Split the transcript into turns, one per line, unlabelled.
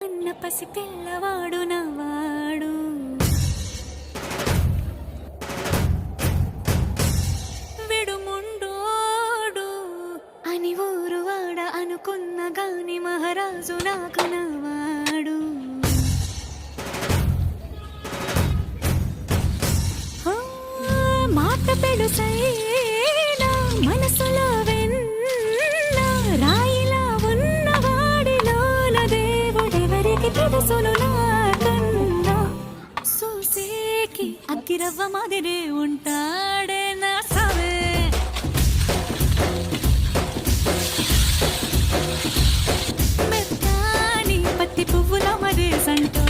అన్న పసి పిల్లవాడు నవాడు విడుముండోడు అని ఊరు వాడ అనుకున్న గాని మహారాజు నాకు నవాడు. మాట పెడుసైనా మనసులో వెన్న రాయిలా ఉన్నవాడిలోన దేవుడెవరికి తెలుసును నాకన్నా. సూసేకి అగ్గిరవ్వ మాదిరే ఉంటాడే నా సవే. మెత్తాని పత్తి పువ్వుల మరే సంటో